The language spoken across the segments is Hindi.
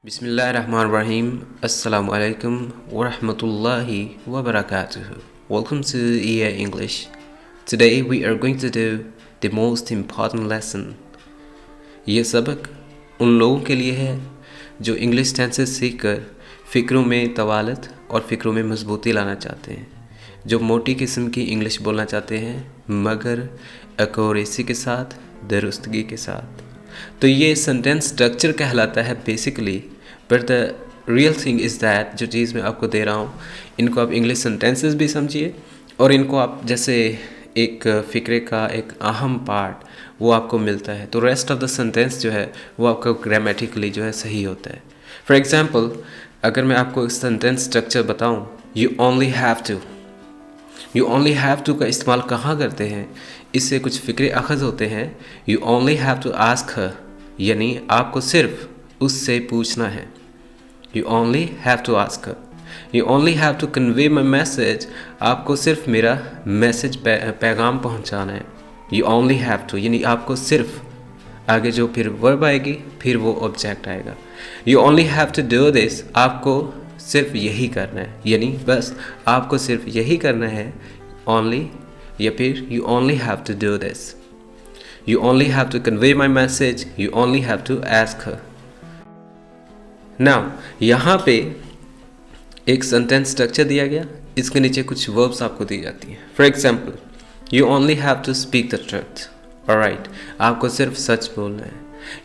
Bismillahirrahmanirrahim. Assalamu alaikum wa rahmatullahi wa barakatuh. Welcome to EA English. Today we are going to do the most important lesson. ये सबक उन लोगों के लिए है जो इंग्लिश टेंसेस सीखकर फ़िक्रों में तवालत और फ़िक्रों में मजबूती लाना चाहते हैं, जो मोटी किस्म की इंग्लिश बोलना चाहते हैं मगर एक्यूरेसी के साथ, दुरुस्तगी के साथ। तो ये सेंटेंस स्ट्रक्चर कहलाता है basically, but the real thing is that जो चीज़ मैं आपको दे रहा हूँ, इनको आप इंग्लिश सेंटेंसेस भी समझिए और इनको आप जैसे एक फ़िक्रे का एक अहम पार्ट वो आपको मिलता है, तो रेस्ट ऑफ द सेंटेंस जो है वो आपका ग्रामेटिकली जो है सही होता है। फॉर एग्ज़ाम्पल, अगर मैं आपको एक सेंटेंस स्ट्रक्चर बताऊँ, यू ओनली हैव टू का इस्तेमाल कहाँ करते हैं, इससे कुछ फ़िक्रे अखज़ होते हैं। You only have to ask her, यानी आपको सिर्फ उससे पूछना है। You only have to ask her. You only have to convey my message, आपको सिर्फ मेरा मैसेज पैगाम पहुँचाना है। यू ओनली हैव टू यानी आपको सिर्फ, आगे जो फिर वर्ब आएगी फिर वो ऑब्जेक्ट आएगा। You only have to do this, आपको सिर्फ यही करना है, यानी बस आपको सिर्फ यही करना है, ओनली, या फिर you only have to do this. You only have to convey my message, you only have to ask her. Now यहाँ पे एक सेंटेंस स्ट्रक्चर दिया गया, इसके नीचे कुछ वर्ब्स आपको दी जाती हैं। For example, you only have to speak the truth, all right, आपको सिर्फ सच बोलना है।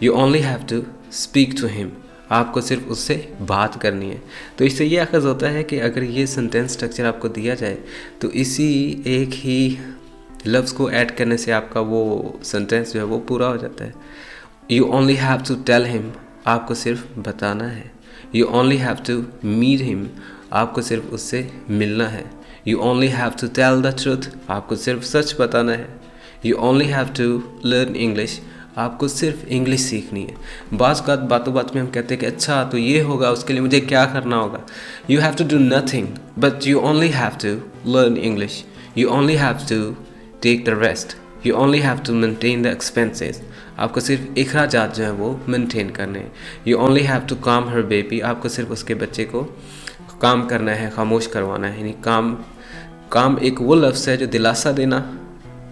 You only have to speak to him, आपको सिर्फ उससे बात करनी है। तो इससे ये अखज़ होता है कि अगर ये सेंटेंस स्ट्रक्चर आपको दिया जाए तो इसी एक ही लफ्ज़ को ऐड करने से आपका वो सेंटेंस जो है वो पूरा हो जाता है। You only have to tell him, आपको सिर्फ बताना है। You only have to meet him, आपको सिर्फ उससे मिलना है। You only have to tell the truth, आपको सिर्फ सच बताना है। You only have to learn English, आपको सिर्फ इंग्लिश सीखनी है। बातों बात में हम कहते हैं कि अच्छा तो ये होगा, उसके लिए मुझे क्या करना होगा। You have to do nothing, but you only have to learn English. You only have to take the rest. You only have to maintain the expenses, आपको सिर्फ अखराजात जो हैं वो मेंटेन करने हैं। यू ओनली हैव टू काम हर बेबी, आपको सिर्फ उसके बच्चे को काम करना है, खामोश करवाना है। यानी काम एक वो लफ्ज़ है जो दिलासा देना,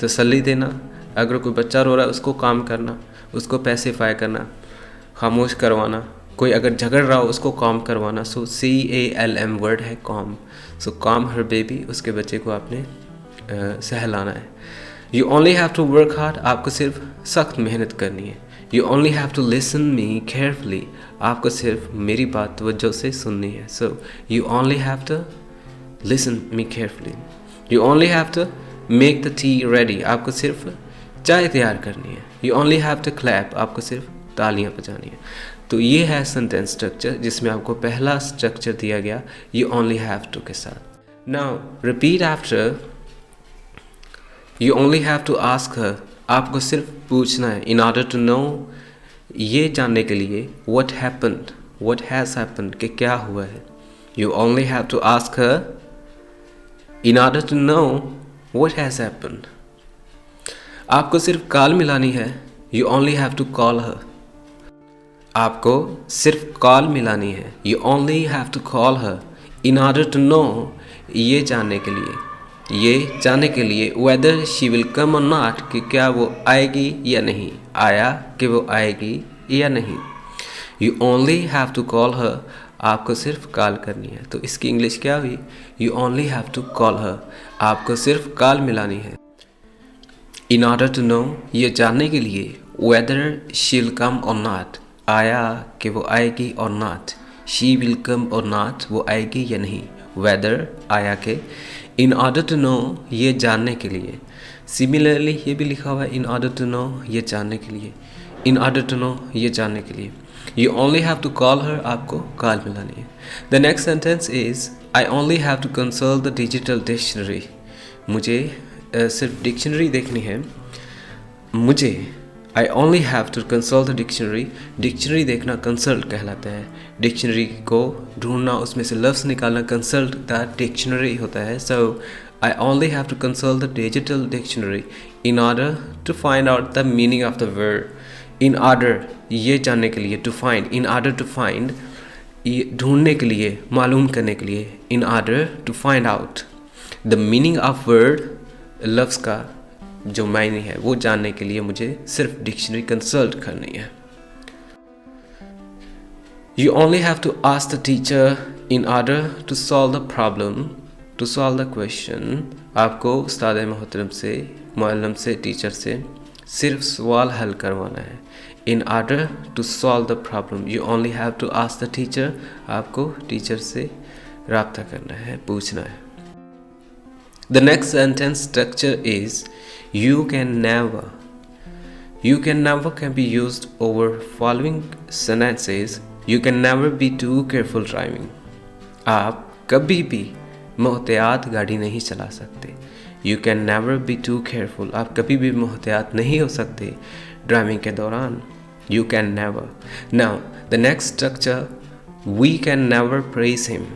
तसल्ली देना। अगर कोई बच्चा रो रहा है उसको काम करना, उसको पैसिफाई करना, खामोश करवाना। कोई अगर झगड़ रहा हो उसको काम करवाना। सो CALM वर्ड है काम। सो काम हर बेबी, उसके बच्चे को आपने सहलाना है। You only have to work hard, आपको सिर्फ सख्त मेहनत करनी है। You only have to listen me carefully, आपको सिर्फ मेरी बात तवज्जो से सुननी है। So you only have to listen me carefully. You only have to make the tea ready, आपको सिर्फ चाय तैयार करनी है। You only have to clap, आपको सिर्फ तालियां बजानी है। तो ये है सेंटेंस स्ट्रक्चर जिसमें आपको पहला स्ट्रक्चर दिया गया यू ओनली हैव टू के साथ। Now repeat after, you only have to ask her, आपको सिर्फ पूछना है। इन ऑर्डर टू नो, ये जानने के लिए, what happened, what has happened, कि क्या हुआ है। You only have to ask her in order to know what has happened, आपको सिर्फ कॉल मिलानी है। You only have to call her, आपको सिर्फ कॉल मिलानी है। You only have to call her in order to know, ये जानने के लिए वेदर शी विल कम और नॉट, कि क्या वो आएगी या नहीं, आया कि वो आएगी या नहीं। You only have to call her, आपको सिर्फ कॉल करनी है। तो इसकी इंग्लिश क्या हुई, you only have to call her, आपको सिर्फ कॉल मिलानी है। इन ऑर्डर टू नो, ये जानने के लिए, वेदर शी विल कम और नॉट, आया कि वो आएगी, और नॉट शी विल कम और नॉट, वो आएगी या नहीं। वेदर आया के, इन ऑर्डर टू नो, ये जानने के लिए। सिमिलरली ये भी लिखा हुआ है इन ऑर्डर टू नो, ये जानने के लिए। इन ऑर्डर टू नो, ये जानने के लिए। You only have to call her, आपको कॉल मिलानी है। The next sentence is I only have to consult the digital dictionary, मुझे सिर्फ डिक्शनरी देखनी है। मुझे I only have to consult the dictionary, dictionary देखना कंसल्ट कहलाता है। डिक्शनरी को ढूंढना, उसमें से लफ्ज़ निकालना, कंसल्ट द डिक्शनरी होता है। So I only have to consult the digital dictionary in order to find out the meaning of the word. In order, ये जानने के लिए, to find, in order to find ये ढूंढने के लिए, मालूम करने के लिए, in order to find out the meaning of word, लफ्ज़ का जो मायने है वो जानने के लिए मुझे सिर्फ डिक्शनरी कंसल्ट करनी है। You only have to ask the teacher in order to solve the problem, to solve the question. आपको उस्ताद मोहतरम से, मुअल्लिम से, टीचर से सिर्फ सवाल हल करवाना है। In order to solve the problem you only have to ask the teacher, आपको टीचर से रब्ता करना है, पूछना है। The next sentence structure is you can never can be used over following sentences. You can never be too careful driving. आप कभी भी मोहतियात गाड़ी नहीं चला सकते। You can never be too careful. आप कभी भी मोहतियात नहीं हो सकते ड्राइविंग के दौरान। You can never. Now the next structure, we can never praise him.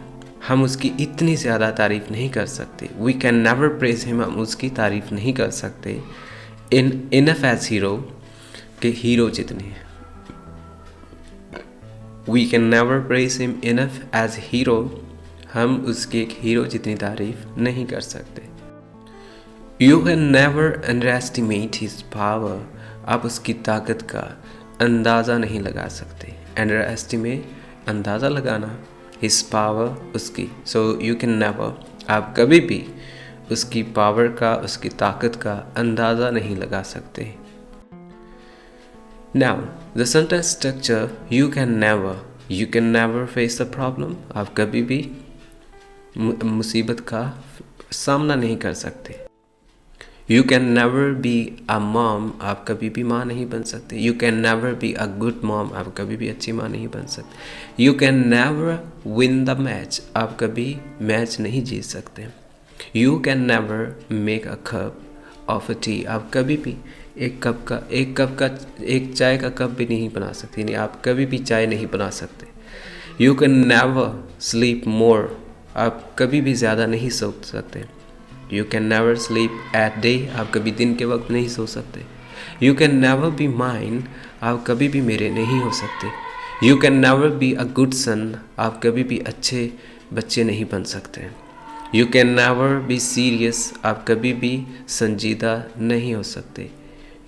हम उसकी इतनी ज़्यादा तारीफ़ नहीं कर सकते। We can never praise him. हम उसकी तारीफ़ नहीं कर सकते enough as hero, के हीरो जितनी। We can never praise him enough as hero. हम उसके एक हीरो जितनी तारीफ़ नहीं कर सकते। You can never underestimate his power. आप उसकी ताकत का अंदाज़ा नहीं लगा सकते। Underestimate, अंदाज़ा लगाना, his power, उसकी। So you can never, आप कभी भी उसकी पावर का, उसकी ताकत का अंदाज़ा नहीं लगा सकते। Now the sentence structure, you can never face the problem. आप कभी भी मुसीबत का सामना नहीं कर सकते। You can never be a mom. आप कभी भी माँ नहीं बन सकते। You can never be a good mom. आप कभी भी अच्छी माँ नहीं बन सकते। You can never win the match. आप कभी मैच नहीं जीत सकते। You can never make a cup of a tea. आप कभी भी एक चाय का कप भी नहीं बना सकते, यानी आप कभी भी चाय नहीं बना सकते। You can never sleep more. आप कभी भी ज़्यादा नहीं सो सकते। You can never sleep at day. आप कभी दिन के वक्त नहीं सो सकते। You can never be mine. आप कभी भी मेरे नहीं हो सकते। You can never be a good son. आप कभी भी अच्छे बच्चे नहीं बन सकते। You can never be serious. आप कभी भी संजीदा नहीं हो सकते।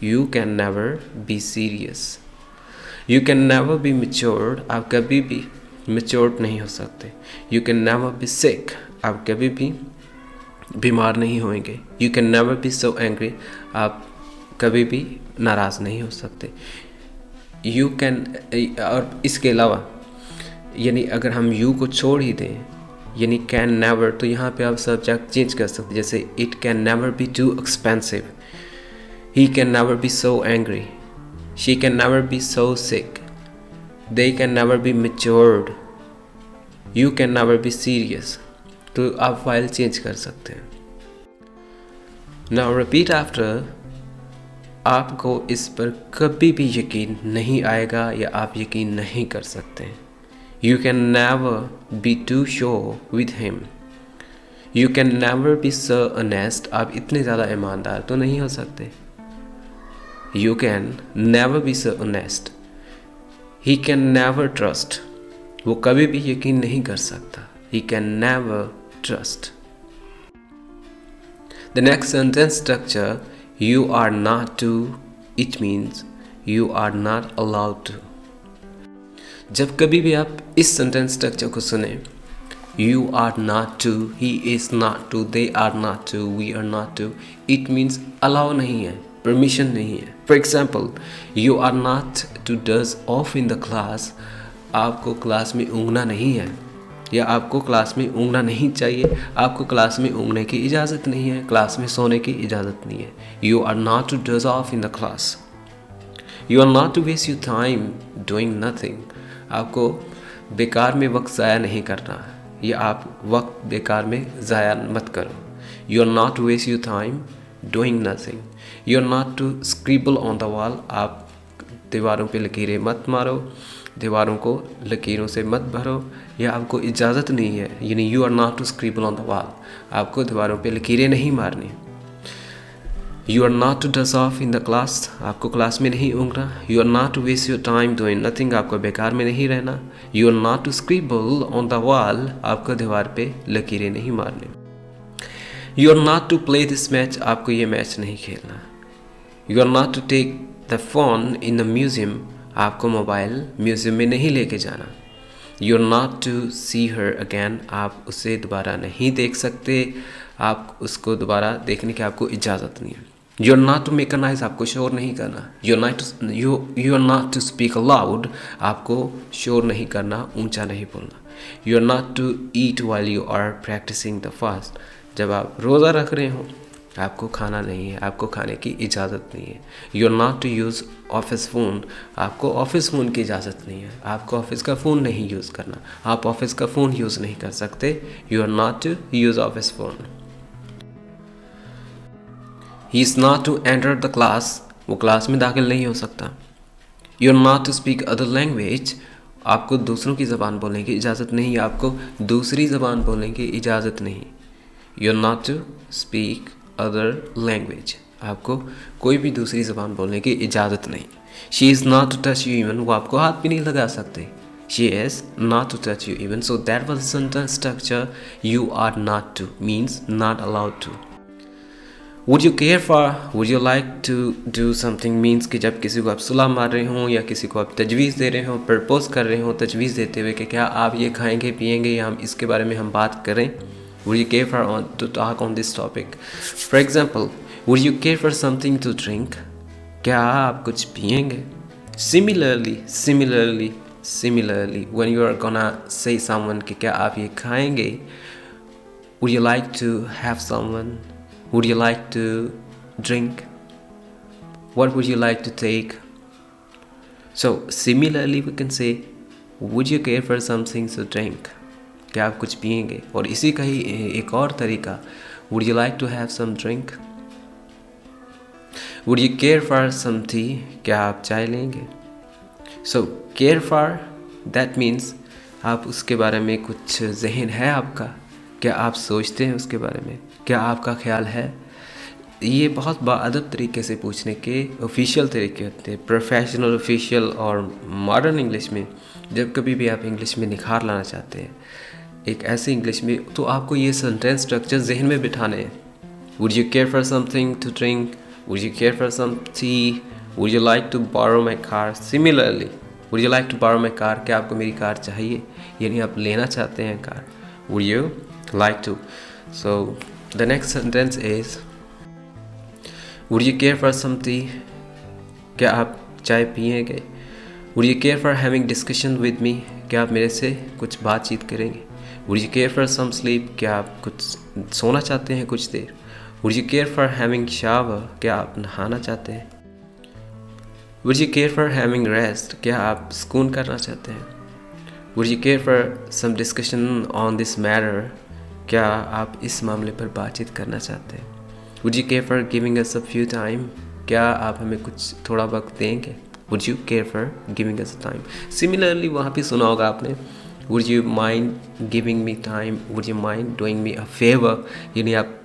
You can never be serious. You can never be matured. आप कभी भी matured नहीं हो सकते। You can never be sick. आप कभी भी बीमार नहीं होंगे। You can never be so angry. आप कभी भी नाराज़ नहीं हो सकते। You can, और इसके अलावा यानी अगर हम you को छोड़ ही दें, यानी can never, तो यहाँ पे आप सब्जेक्ट चेंज कर सकते, जैसे it can never be too expensive. He can never be so angry. She can never be so sick. They can never be matured. You can never be serious. तो आप फाइल चेंज कर सकते हैं। Now repeat after. आपको इस पर कभी भी यकीन नहीं आएगा या आप यकीन नहीं कर सकते। You can never be too sure with him. You can never be so honest. आप इतने ज़्यादा ईमानदार तो नहीं हो सकते। You can never be so honest. He can never trust. वो कभी भी यकीन नहीं कर सकता। He can never trust. The next sentence structure, you are not to, it means you are not allowed to. जब कभी भी आप इस sentence structure को सुने, you are not to, he is not to, they are not to, we are not to, it means allow नहीं है, permission नहीं है। For example, you are not to doze off in the class. आपको क्लास में ऊँघना नहीं है, या आपको क्लास में ऊँघना नहीं चाहिए। आपको क्लास में ऊँघने की इजाज़त नहीं है, क्लास में सोने की इजाज़त नहीं है। You are not to doze off in the class. You are not to waste your time doing nothing. आपको बेकार में वक्त ज़ाया नहीं करना, या आप वक्त बेकार में ज़ाया मत करो। You are not to waste your time doing nothing. You are not to scribble on the wall. आप दीवारों पे लकीरें मत मारो, दीवारों को लकीरों से मत भरो, या आपको इजाज़त नहीं है, यानी you are not to scribble on the wall. आपको दीवारों पे लकीरें नहीं मारनी। You are not to doze off in the class, आपको क्लास में नहीं ऊँघना। You are not to waste your time doing nothing, आपको बेकार में नहीं रहना। You are not to scribble on the wall, आपको दीवार पे लकीरें नहीं मारने। You are not to play this match, आपको ये मैच नहीं खेलना। You are not to take the phone in the museum, आपको मोबाइल म्यूज़ियम में नहीं लेके जाना। You are not to see her again, आप उसे दोबारा नहीं देख सकते, आप उसको दोबारा देखने की आपको इजाज़त नहीं है। You are not to make a noise, आपको शोर नहीं करना। You are not to speak loud, आपको शोर नहीं करना, ऊंचा नहीं बोलना। You are not to eat while you are practising the fast, जब आप रोज़ा रख रहे हो आपको खाना नहीं है, आपको खाने की इजाज़त नहीं है। You are not to use office phone, आपको ऑफिस फ़ोन की इजाज़त नहीं है, आपको ऑफिस का फ़ोन नहीं यूज़ करना, आप ऑफिस का फ़ोन यूज़ नहीं कर सकते। You are not to use office phone. He is not to enter the class, वो क्लास में दाखिल नहीं हो सकता। You are not to speak other language, आपको दूसरों की ज़बान बोलने की इजाज़त नहीं, आपको दूसरी ज़बान बोलने की इजाज़त नहीं। You are not to speak other language, आपको कोई भी दूसरी ज़बान बोलने की इजाज़त नहीं। She is not to touch you even, वो आपको हाथ भी नहीं लगा सकते। She is not to touch you even, so that was the sentence structure. You are not to means not allowed to. Would you care for, would you like to do something means कि जब किसी को आप सुलह मार रहे हों या किसी को आप तजवीज़ दे रहे हों, प्रपोज कर रहे हों, तजवीज़ देते हुए कि क्या आप ये खाएंगे पिएंगे या हम इसके बारे में हम बात करें। Would you care for to talk on this topic? For example, would you care for something to drink? क्या आप कुछ पिएंगे? Similarly, when you are gonna say someone कि क्या आप ये खाएंगे? Would you like to have someone? Would you like to drink? What would you like to take? So similarly, we can say, would you care for something to drink? क्या आप कुछ पिएंगे? और इसी का ही एक और तरीका, would you like to have some drink? Would you care for some tea, क्या आप चाय लेंगे? So care for that means आप उसके बारे में कुछ जहन है आपका, क्या आप सोचते हैं उसके बारे में, क्या आपका ख्याल है। ये बहुत बाअदब तरीके से पूछने के ऑफिशियल तरीके होते हैं, प्रोफेशनल, ऑफिशियल और मॉडर्न इंग्लिश में। जब कभी भी आप इंग्लिश में निखार लाना चाहते हैं एक ऐसे इंग्लिश में, तो आपको ये सेंटेंस स्ट्रक्चर जहन में बिठाने हैं। Would you care for something to drink? Would you care for some tea? Would you like to borrow my car? Similarly, would you like to borrow my car, क्या आपको मेरी कार चाहिए, यानी आप लेना चाहते हैं car. Would you like to. So the next sentence is would you care for some tea, क्या आप चाय पिएंगे। Would you care for having discussion with me, क्या आप मेरे से कुछ बातचीत करेंगे। Would you care for some sleep, क्या आप कुछ सोना चाहते हैं कुछ देर। Would you care for having shower, क्या आप नहाना चाहते हैं। Would you care for having rest, क्या आप सुकून करना चाहते हैं। Would you care for some discussion on this matter, क्या आप इस मामले पर बातचीत करना चाहते हैं। Would you care for giving us a few time, क्या आप हमें कुछ थोड़ा वक्त देंगे। Would you care for giving us a time. Similarly वहाँ पे सुना होगा आपने, would you mind giving me time, would you mind doing me a favour, यानी आप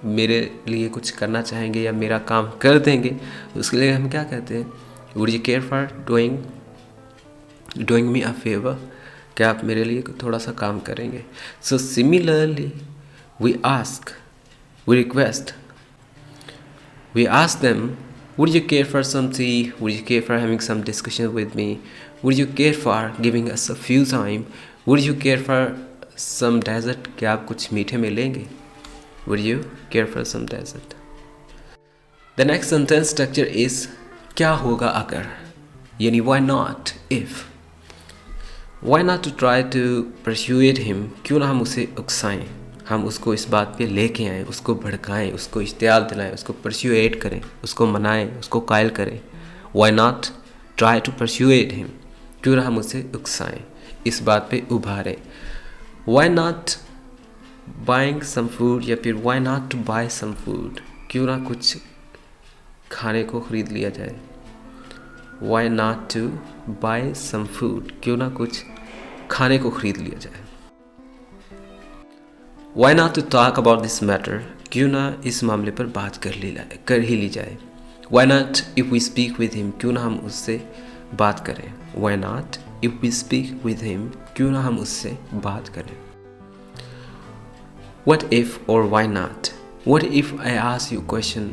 मेरे लिए कुछ करना चाहेंगे या मेरा काम कर देंगे, उसके लिए हम क्या कहते हैं, would you care for doing me a favour, क्या आप मेरे लिए थोड़ा सा काम करेंगे। So similarly we ask, we request, we ask them, would you care for some tea, would you care for having some discussion with me, would you care for giving us a few time, would you care for some dessert, क्या आप कुछ मीठे में लेंगे। would you care for some dessert। the next sentence structure is क्या होगा अगर, यानी why not if। why not to try to persuade him, क्यों ना हम उसे उकसाएं, हम उसको इस बात पे लेके आएँ, उसको भड़काएं, उसको इश्तियाल दिलाएं, उसको परस्यूएट करें, उसको मनाएं, उसको कायल करें। Why not try to persuade him, क्यों ना हम उसे उकसाएं, इस बात पे उभारें। Why not buying some food, या फिर why not to buy some food, क्यों ना कुछ खाने को ख़रीद लिया जाए। Why not to buy some food, क्यों ना कुछ खाने को ख़रीद लिया जाए। Why not to talk about this matter, क्यों ना इस मामले पर बात कर ही ली जाए। Why not if we speak with him? क्यों ना हम उससे बात करें। Why not if we speak with him? क्यों ना हम उससे बात करें। What if or why not? What if I ask you question?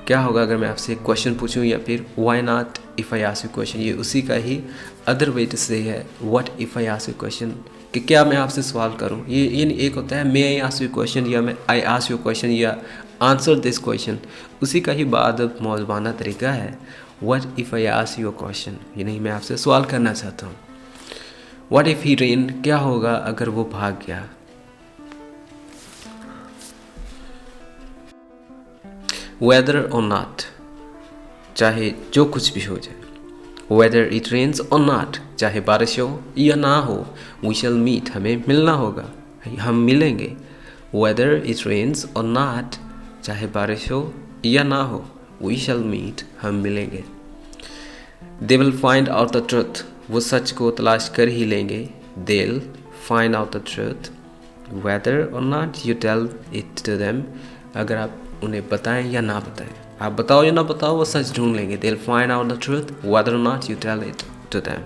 क्या होगा अगर मैं आपसे एक क्वेश्चन पूछूं, या फिर why not if I ask you question, ये उसी का ही अदर वे टू से है what if I ask you question, कि क्या मैं आपसे सवाल करूं। ये एक होता है may I ask you question, या मैं I ask you question, या answer this question, उसी का ही बाद मौजूबाना तरीका है what if I ask you a question, ये नहीं मैं आपसे सवाल करना चाहता हूँ। what if he ran, क्या होगा अगर वो भाग गया। whether or not, चाहे जो कुछ भी हो जाए। whether it rains or not, चाहे बारिश हो या ना हो। we shall meet, हमें मिलना होगा, हम मिलेंगे। whether it rains or not, चाहे बारिश हो या ना हो। we shall meet, हम मिलेंगे। they will find out the truth, वो सच को तलाश कर ही लेंगे। they'll find out the truth whether or not you tell it to them, अगर आप उन्हें बताएं या ना बताएं, आप बताओ या ना बताओ, वो सच ढूंढ लेंगे। they'll find out the truth whether or not you tell it to them.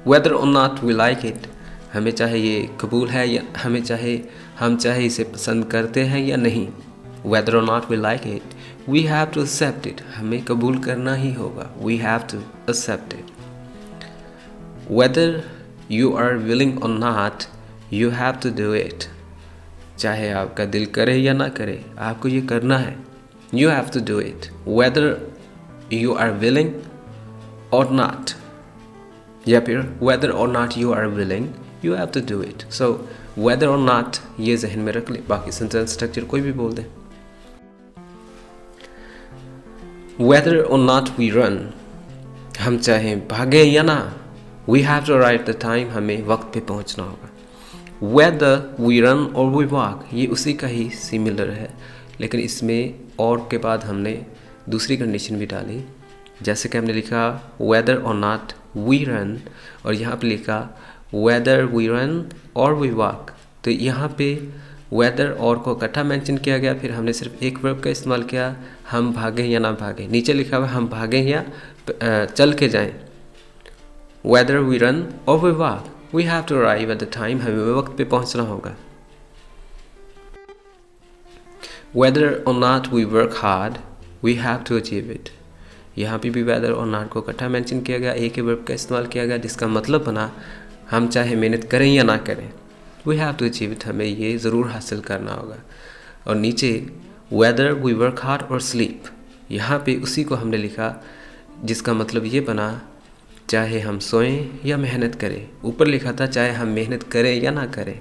whether or not we like it, हमें चाहे ये कबूल है या हम चाहे इसे पसंद करते हैं या नहीं। whether or not we like it, we have to accept it, हमें कबूल करना ही होगा। we have to accept it. whether you are willing or not, you have to do it, चाहे आपका दिल करे या ना करे, आपको ये करना है। you have to do it whether you are willing or not, या फिर whether or not you are willing, you have to do it. so whether or not ये जहन में रख ले, बाकी सेंटेंस स्ट्रक्चर कोई भी बोल दे। whether or not we run, हम चाहे भागे या ना। we have to arrive the time, हमें वक्त पे पहुंचना होगा। whether we run or we walk, ये उसी का ही सिमिलर है, लेकिन इसमें और के बाद हमने दूसरी कंडीशन भी डाली। जैसे कि हमने लिखा whether or not we run, और यहाँ पे लिखा whether we run or we walk, तो यहाँ पे whether और को इकट्ठा मेंशन किया गया, फिर हमने सिर्फ एक वर्ब का इस्तेमाल किया, हम भागें या ना भागें। नीचे लिखा हुआ हम भागें या चल के जाएं। whether we run or we walk, we have to arrive at the time, हमें वक्त पे पहुंचना होगा। whether or not we work hard, we have to achieve it, यहाँ पे भी whether or not को इकट्ठा मेंशन किया गया, एक ही वर्ब का इस्तेमाल किया गया, जिसका मतलब बना हम चाहे मेहनत करें या ना करें, we have to achieve it, हमें ये ज़रूर हासिल करना होगा। और नीचे whether we work hard or sleep, यहाँ पे उसी को हमने लिखा, जिसका मतलब ये बना चाहे हम सोएं या मेहनत करें। ऊपर लिखा था चाहे हम मेहनत करें या ना करें,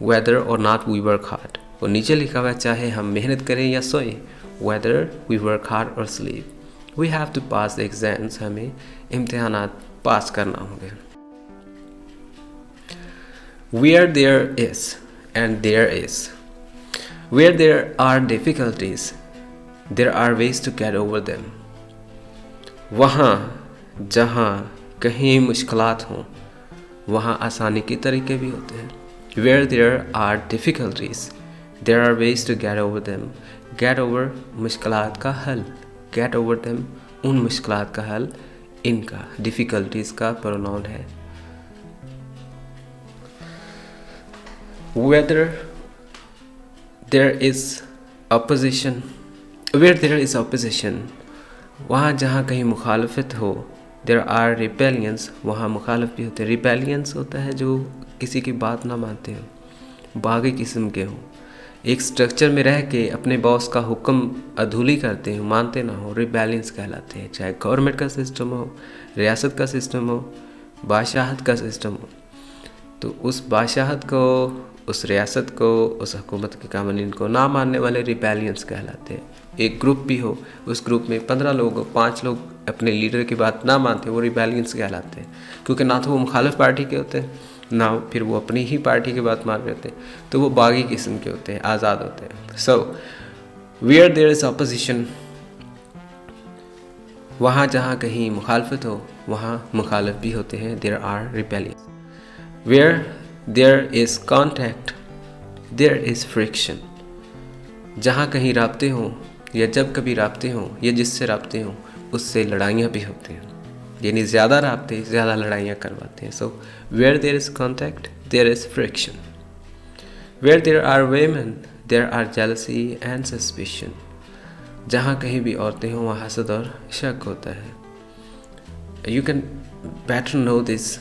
whether or not we work hard, और नीचे लिखा हुआ चाहे हम मेहनत करें या सोएं, whether we work hard or sleep, we have to pass the exams, हमें इम्तिहानात पास करना होंगे। where there is and there is, where there are difficulties, there are ways to get over them, वहाँ जहाँ कहीं मुश्किलात हों वहाँ आसानी के तरीके भी होते हैं। where there are difficulties, there are ways to get over them, get over मुश्किलात का हल, get over them उन मुश्किलात का हल, इनका difficulties का प्रोनाउन है। whether there is opposition, where there is opposition, वहाँ जहाँ कहीं मुखालफत हो, there are rebellions, वहाँ मुखालफ भी होते हैं। rebellions होता है जो किसी की बात ना मानते हो, बागी किस्म के हो, एक स्ट्रक्चर में रह के अपने बॉस का हुक्म अधूली करते हो, मानते ना हो, rebellions कहलाते हैं। चाहे गवर्नमेंट का सिस्टम हो, रियासत का सिस्टम हो, बादशाहत का सिस्टम हो, तो उस बादशाहत को, उस रियासत को, उस हुकूमत के कानून को ना मानने वाले rebellions कहलाते हैं। एक ग्रुप भी हो, उस ग्रुप में 15 लोग हो, 5 लोग अपने लीडर की बात ना मानते, वो rebellions कहलाते हैं, क्योंकि ना तो वो मुखालिफ पार्टी के होते हैं, ना फिर वो अपनी ही पार्टी की बात मान रहे होते हैं, तो वो बागी किस्म के होते हैं, आज़ाद होते हैं। सो where there is opposition, वहाँ जहाँ कहीं मुखालफत हो वहाँ मुखालिफ भी होते हैं, there are rebellions। where there is contact, there is friction. जहाँ कहीं राब्ते हों या जब कभी राब्ते हों या जिससे राब्ते हों उससे लड़ाइयाँ भी होती हैं, यानी ज़्यादा राब्ते ज़्यादा लड़ाइयाँ करवाते हैं। So where there is contact there is friction, where there are women there are jealousy and suspicion. जहाँ कहीं भी औरतें हों वहाँ हसद और शक होता है। You can better know this,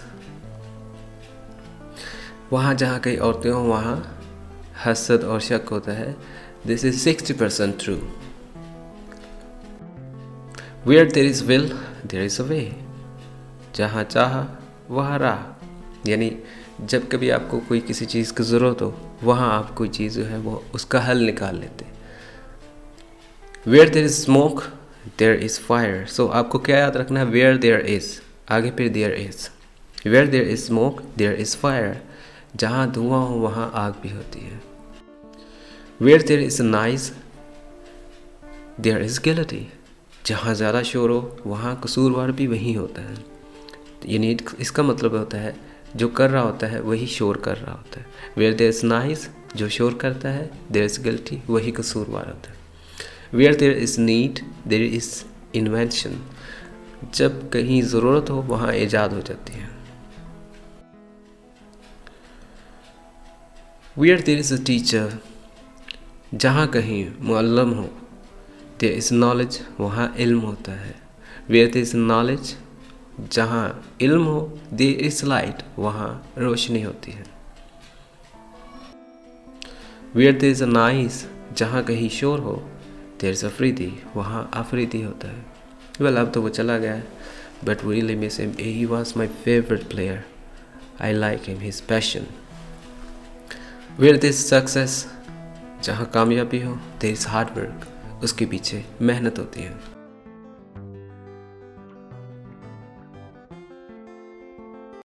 वहाँ जहाँ कहीं औरतें हों वहाँ हसद और शक होता है। This is 60% true. Where there is will there is a way. जहाँ चाह वहाँ राह, यानी जब कभी आपको कोई किसी चीज़ की ज़रूरत हो वहाँ आप कोई चीज़ जो है वो उसका हल निकाल लेते हैं। Where there is smoke there is fire. So आपको क्या याद रखना है, वेयर देयर इज़ आगे फिर there is. Where there is smoke there is fire. जहाँ धुआं हो वहाँ आग भी होती है। Where there is nice there is guilty. जहाँ ज़्यादा शोर हो वहाँ कसूरवार भी वही होता है, यानी इसका मतलब होता है जो कर रहा होता है वही शोर कर रहा होता है। वेयर देयर इज़ नाइस, जो शोर करता है, देयर इज़ गिल्टी, वही कसूरवार होता है। Where there is need there is invention. जब कहीं ज़रूरत हो वहाँ ईजाद हो जाती है। Where there is a teacher, जहाँ कहीं मुअल्लम हो, देयर इज़ नॉलेज, वहाँ इल्म होता है। वेयर देयर इज़ नॉलेज, जहाँ इल्म हो, देयर इज़ लाइट, वहाँ रोशनी होती है। Where there is a nice, जहाँ कहीं शोर हो, देयर इज़ अफरीदी, वहाँ अफरीदी होता है। वेल अब तो वो चला गया है, but we really miss him. He was my favourite player, I like him, his passion. Where there is success, जहाँ कामयाबी हो, देयर इज़ हार्ड वर्क, उसके पीछे मेहनत होती है।